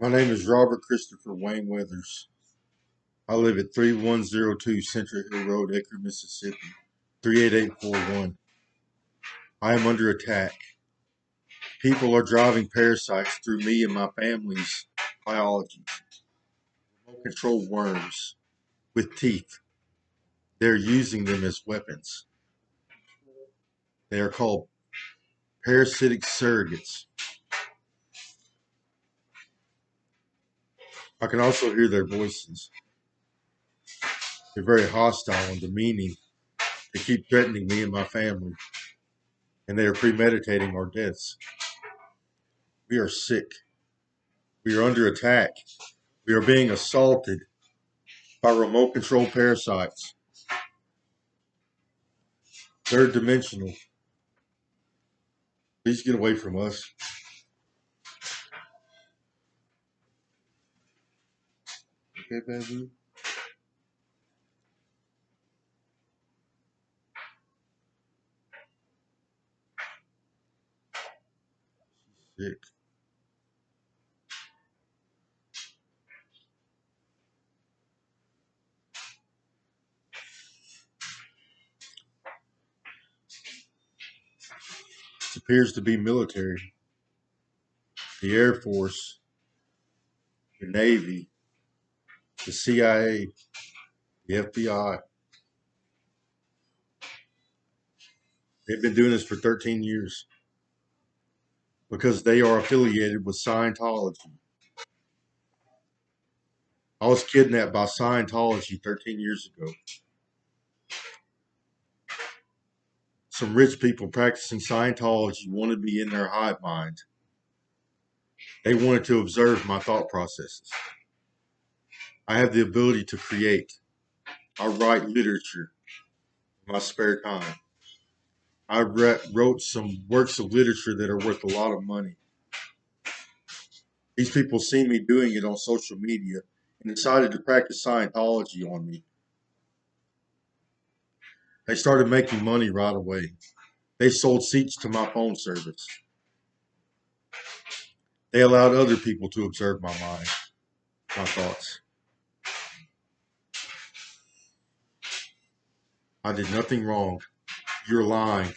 My name is Robert Christopher Wayne Weathers. I live at 3102 Central Hill Road, Acre, Mississippi, 38841. I am under attack. People are driving parasites through me and my family's biology. Remote control worms with teeth. They're using them as weapons. They are called parasitic surrogates. I can also hear their voices. They're very hostile and demeaning. They keep threatening me and my family, and they are premeditating our deaths. We are sick. We are under attack. We are being assaulted by remote control parasites. Third dimensional. Please get away from us. Okay, Babu? Sick. This appears to be military. The Air Force, the Navy, the CIA, the FBI. They've been doing this for 13 years because they are affiliated with Scientology. I was kidnapped by Scientology 13 years ago. Some rich people practicing Scientology wanted me in their hive mind. They wanted to observe my thought processes. I have the ability to create. I write literature in my spare time. I wrote some works of literature that are worth a lot of money. These people see me doing it on social media and decided to practice Scientology on me. They started making money right away. They sold seats to my phone service. They allowed other people to observe my mind, my thoughts. I did nothing wrong. You're lying.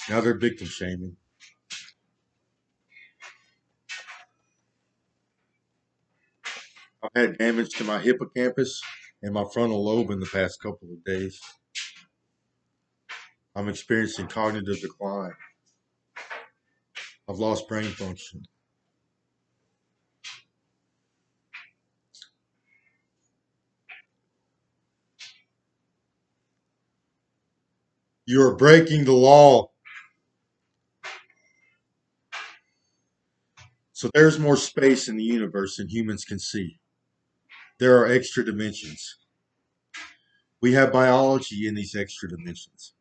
Now they're victim shaming. I've had damage to my hippocampus and my frontal lobe in the past couple of days. I'm experiencing cognitive decline. I've lost brain function. You are breaking the law. So there's more space in the universe than humans can see. There are extra dimensions. We have biology in these extra dimensions.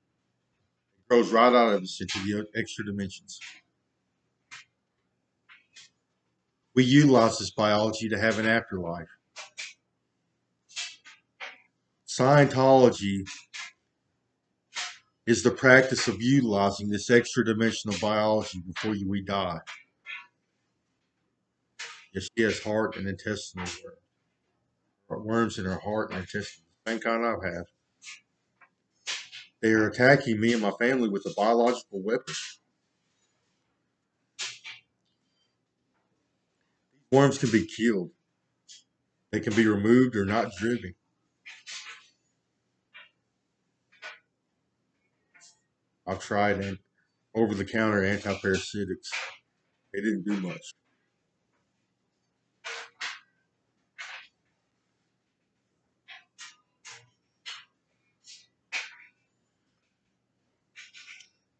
It grows right out of us into the extra dimensions. We utilize this biology to have an afterlife. Scientology is the practice of utilizing this extra dimensional biology before we die. Yes, she has heart and intestinal worms in her heart and intestines. Same kind I have. They are attacking me and my family with a biological weapon. Worms can be killed. They can be removed or not driven. I've tried over-the-counter antiparasitics. They didn't do much.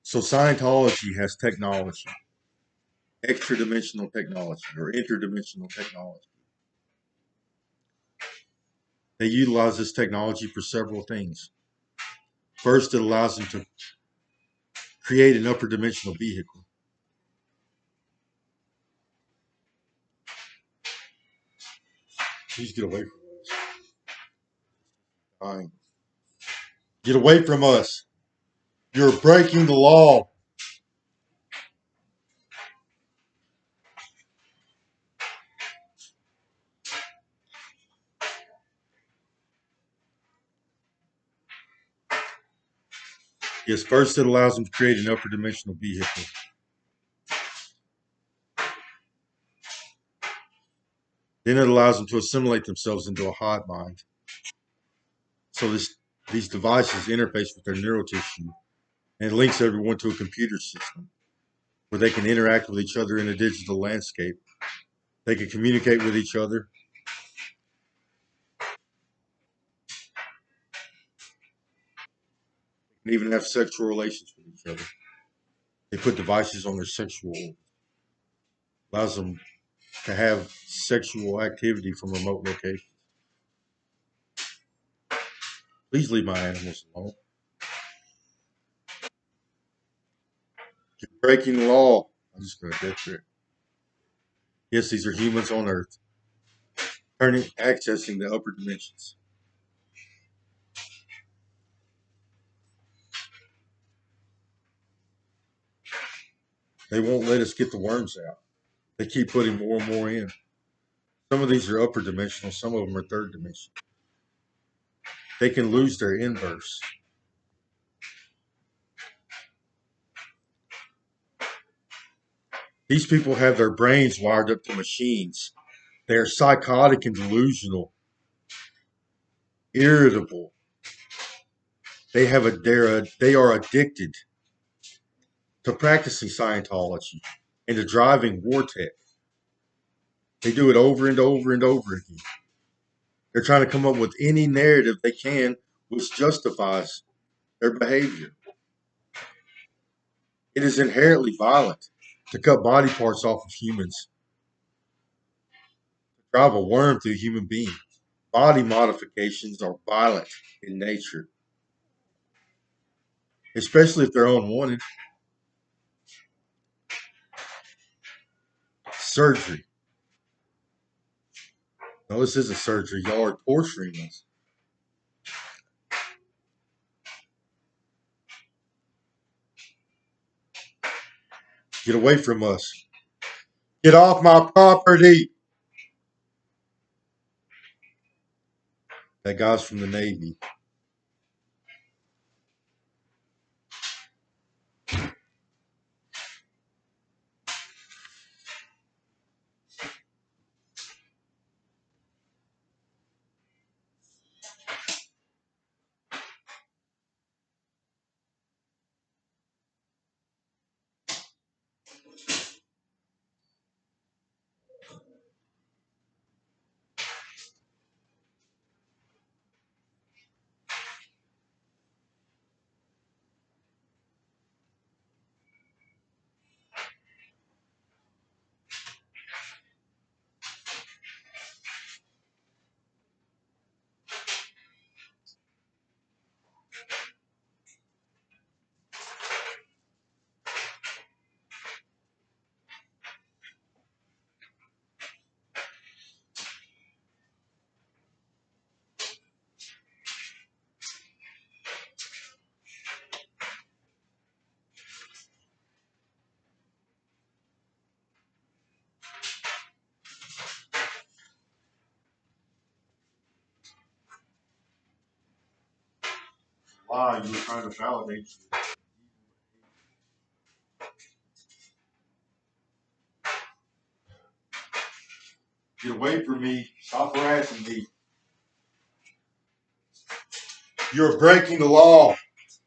So Scientology has technology, extra-dimensional technology or interdimensional technology. They utilize this technology for several things. First, it allows them to create an upper dimensional vehicle. Please get away from us. Fine. Get away from us. You're breaking the law. Yes, first it allows them to create an upper dimensional vehicle. Then it allows them to assimilate themselves into a hive mind. So these devices interface with their neural tissue and links everyone to a computer system where they can interact with each other in a digital landscape. They can communicate with each other and even have sexual relations with each other. They put devices on their sexual, allows them to have sexual activity from remote locations. Please leave my animals alone. You're breaking the law. I'm just going to death threat. Yes, these are humans on Earth, accessing the upper dimensions. They won't let us get the worms out. They keep putting more and more in. Some of these are upper dimensional, some of them are third dimensional. They can lose their inverse. These people have their brains wired up to machines. They are psychotic and delusional, irritable. They are addicted to practicing Scientology and to driving Vortex. They do it over and over and over again. They're trying to come up with any narrative they can which justifies their behavior. It is inherently violent to cut body parts off of humans, to drive a worm through a human being. Body modifications are violent in nature, especially if they're unwanted. Surgery. No, this isn't surgery. Y'all are torturing us. Get away from us. Get off my property. That guy's from the Navy. Why? You were trying to validate. Get away from me. Stop harassing me. You're breaking the law.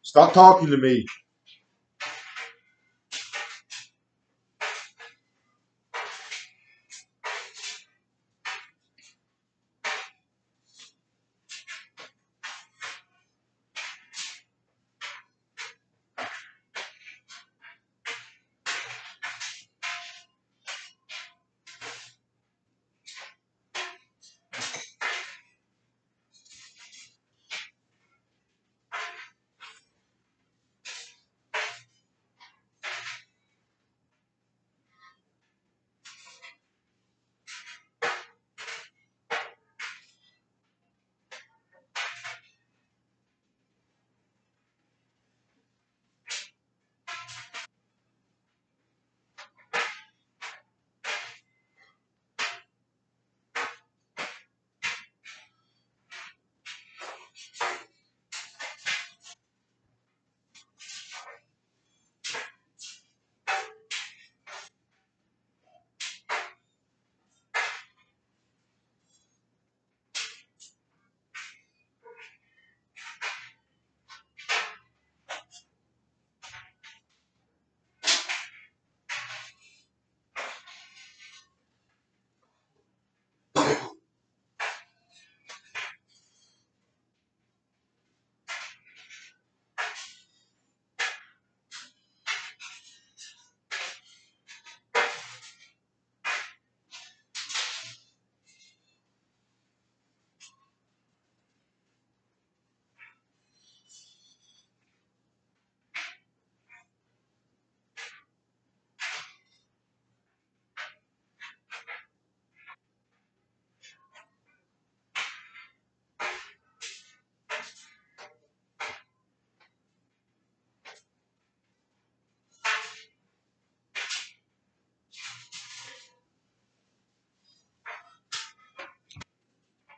Stop talking to me.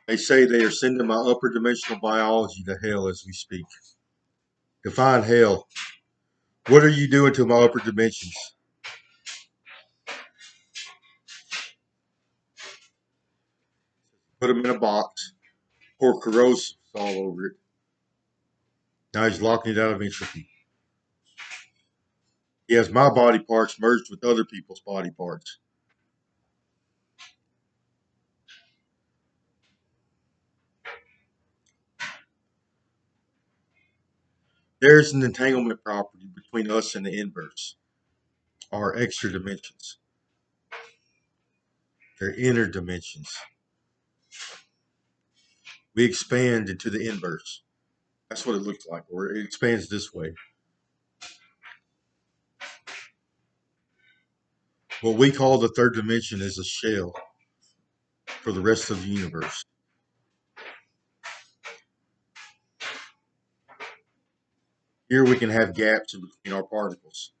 They say they are sending my upper dimensional biology to hell as we speak. Define hell. What are you doing to my upper dimensions? Put them in a box, pour corrosives all over it. Now he's locking it out of entropy. He has my body parts merged with other people's body parts. There's an entanglement property between us and the inverse, our extra dimensions. They're inner dimensions. We expand into the inverse. That's what it looks like, or it expands this way. What we call the third dimension is a shell for the rest of the universe. Here we can have gaps in between our particles.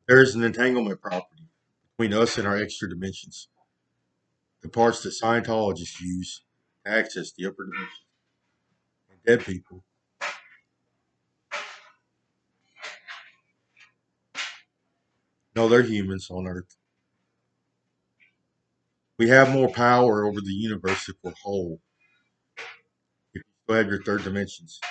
There is an entanglement property between us and our extra dimensions, the parts that Scientologists use to access the upper dimension. And dead people. No, they're humans on Earth. We have more power over the universe if we're whole. If you still have your third dimensions.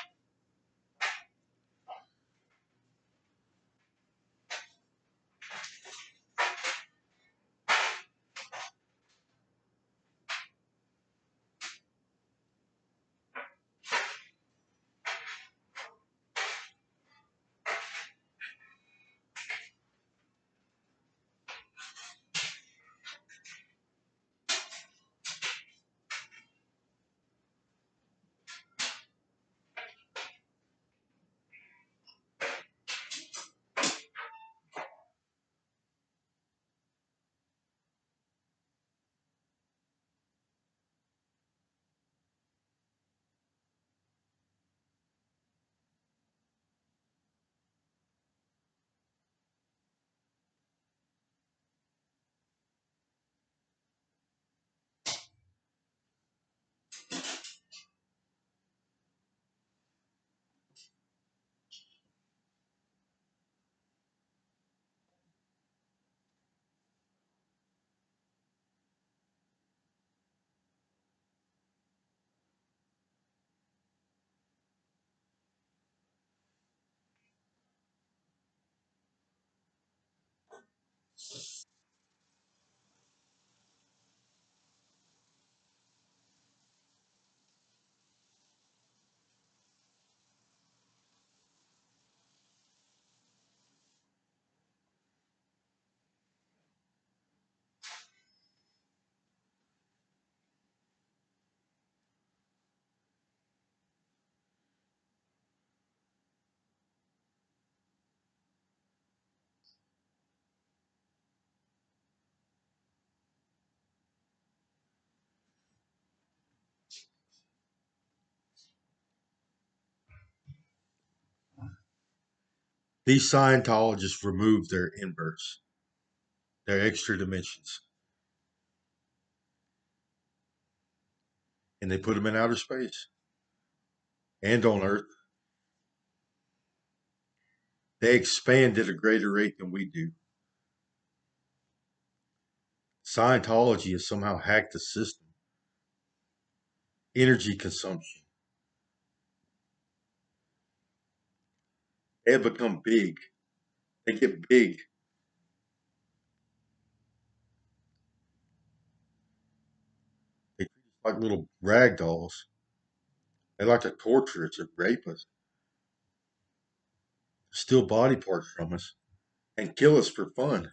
These Scientologists remove their inverse, their extra dimensions, and they put them in outer space and on Earth. They expand at a greater rate than we do. Scientology has somehow hacked the system. Energy consumption. They have become big. They get big. They treat us like little rag dolls. They like to torture us and rape us, steal body parts from us, and kill us for fun.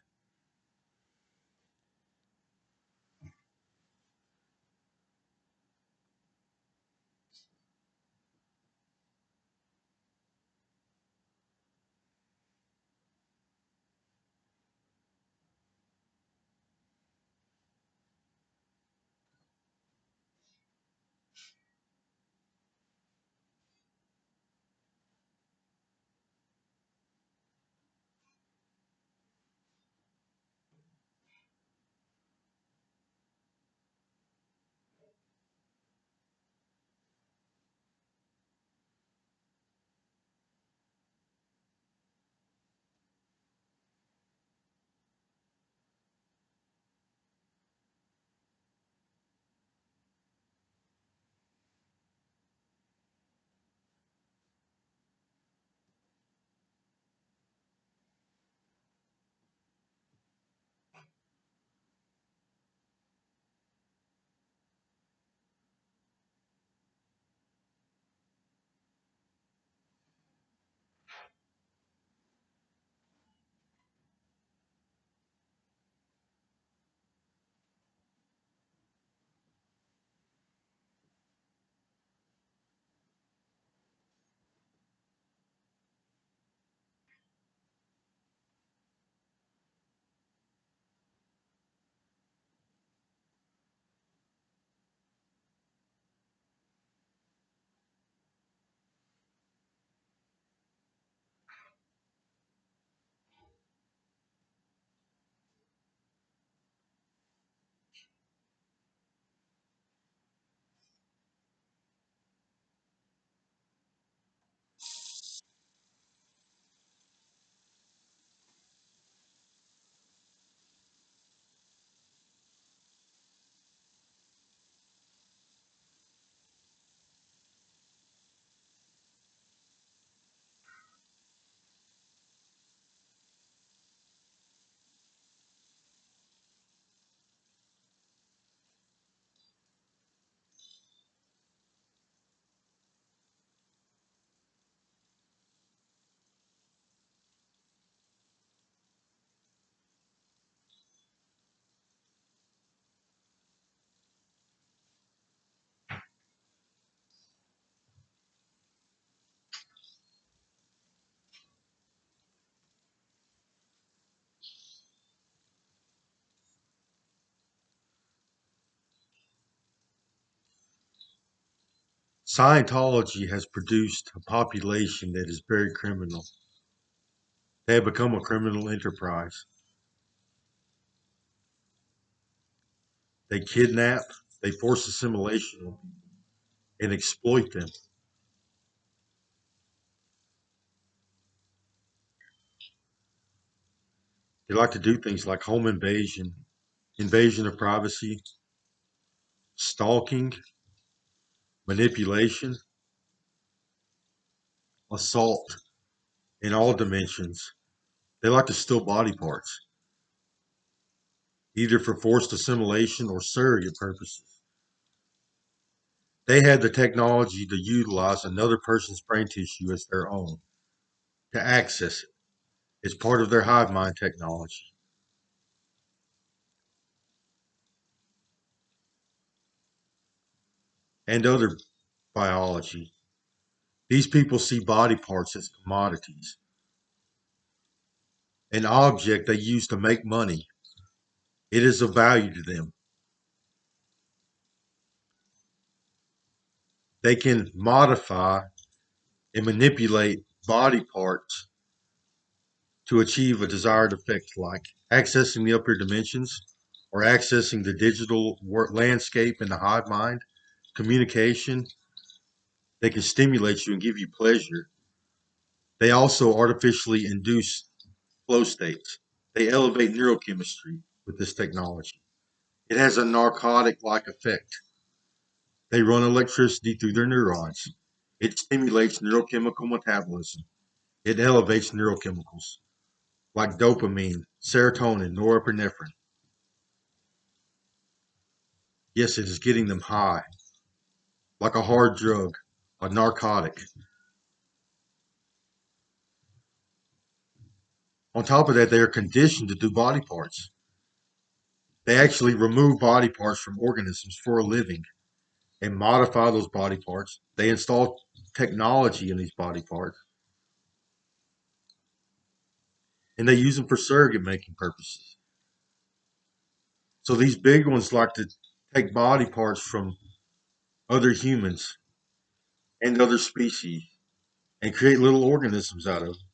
Scientology has produced a population that is very criminal. They have become a criminal enterprise. They kidnap, they force assimilation on people, and exploit them. They like to do things like home invasion, invasion of privacy, stalking, manipulation, assault in all dimensions. They like to steal body parts, either for forced assimilation or surrogate purposes. They have the technology to utilize another person's brain tissue as their own, to access it. It's part of their hive mind technology and other biology. These people see body parts as commodities, an object they use to make money. It is of value to them. They can modify and manipulate body parts to achieve a desired effect, like accessing the upper dimensions or accessing the digital landscape in the hive mind, communication. They can stimulate you and give you pleasure. They also artificially induce flow states. They elevate neurochemistry with this technology. It has a narcotic like effect. They run electricity through their neurons. It stimulates neurochemical metabolism. It elevates neurochemicals like dopamine, serotonin, norepinephrine. Yes, it is getting them high, like a hard drug, a narcotic. On top of that, they are conditioned to do body parts. They actually remove body parts from organisms for a living and modify those body parts. They install technology in these body parts and they use them for surrogate making purposes. So these big ones like to take body parts from other humans and other species and create little organisms out of them.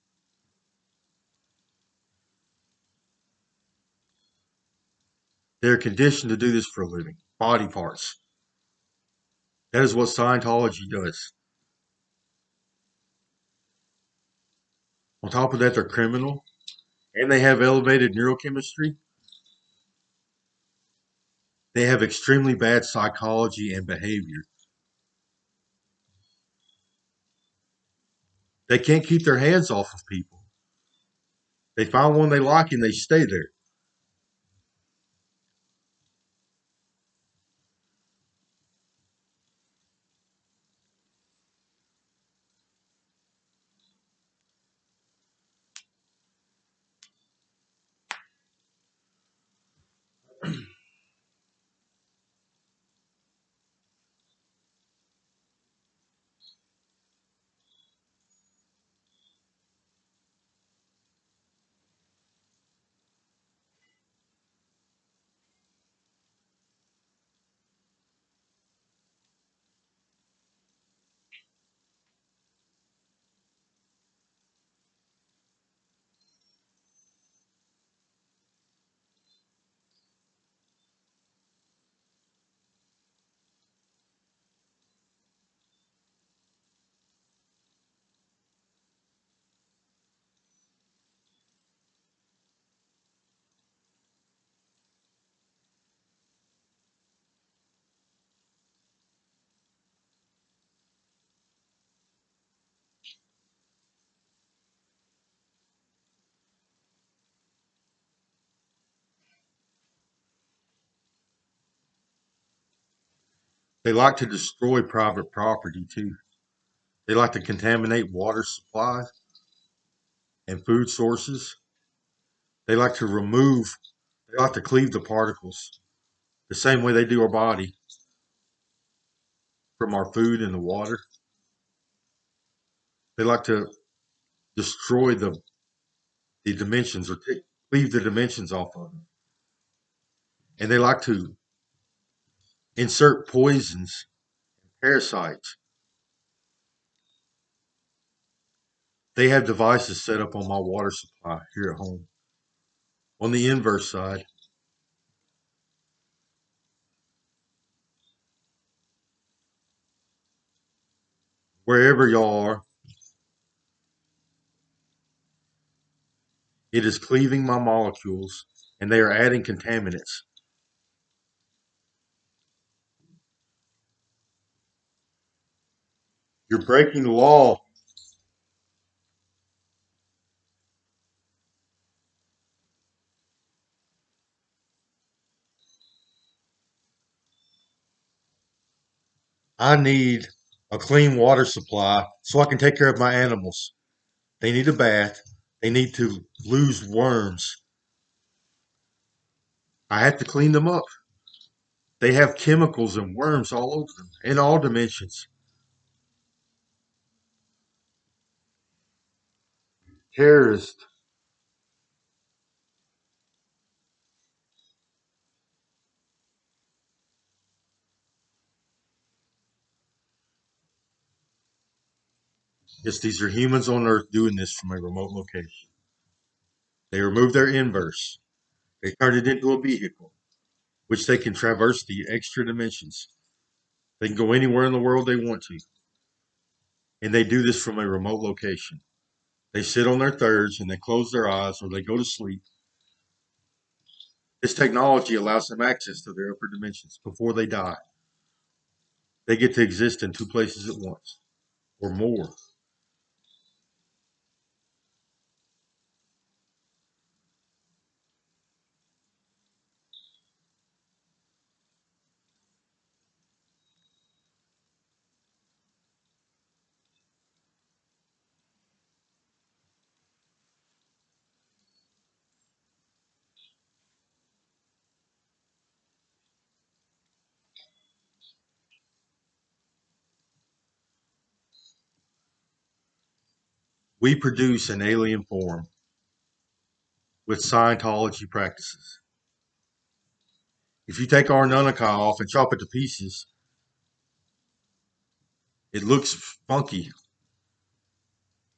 They're conditioned to do this for a living. Body parts. That is what Scientology does. On top of that, they're criminal and they have elevated neurochemistry. They have extremely bad psychology and behavior. They can't keep their hands off of people. They find one they like and they stay there. They like to destroy private property too. They like to contaminate water supplies and food sources. They like to remove, they like to cleave the particles the same way they do our body from our food and the water. They like to destroy the dimensions or cleave the dimensions off of them. And they like to insert poisons, parasites They have devices set up on my water supply here at home. On the inverse side, wherever y'all are, it is cleaving my molecules and they are adding contaminants. You're breaking the law. I need a clean water supply so I can take care of my animals. They need a bath. They need to lose worms. I have to clean them up. They have chemicals and worms all over them in all dimensions. Terrorists. Yes, these are humans on Earth doing this from a remote location. They removed their inverse. They turned it into a vehicle, which they can traverse the extra dimensions. They can go anywhere in the world they want to. And they do this from a remote location. They sit on their thirds and they close their eyes or they go to sleep. This technology allows them access to their upper dimensions before they die. They get to exist in two places at once or more. We produce an alien form with Scientology practices. If you take our Nunnakai off and chop it to pieces, it looks funky.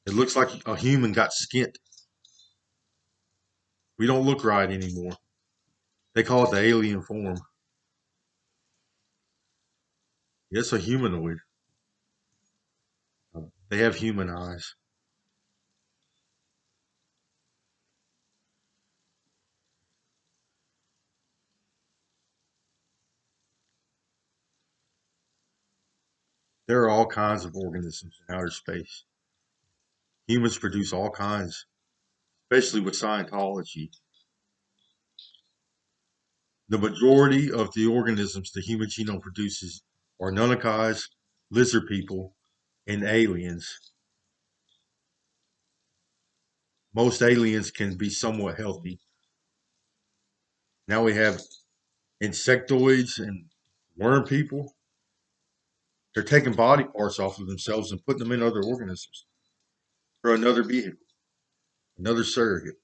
It looks like a human got skint. We don't look right anymore. They call it the alien form. It's a humanoid. They have human eyes. There are all kinds of organisms in outer space. Humans produce all kinds, especially with Scientology. The majority of the organisms the human genome produces are Nunnakis, lizard people, and aliens. Most aliens can be somewhat healthy. Now we have insectoids and worm people. They're taking body parts off of themselves and putting them in other organisms for another vehicle, another surrogate.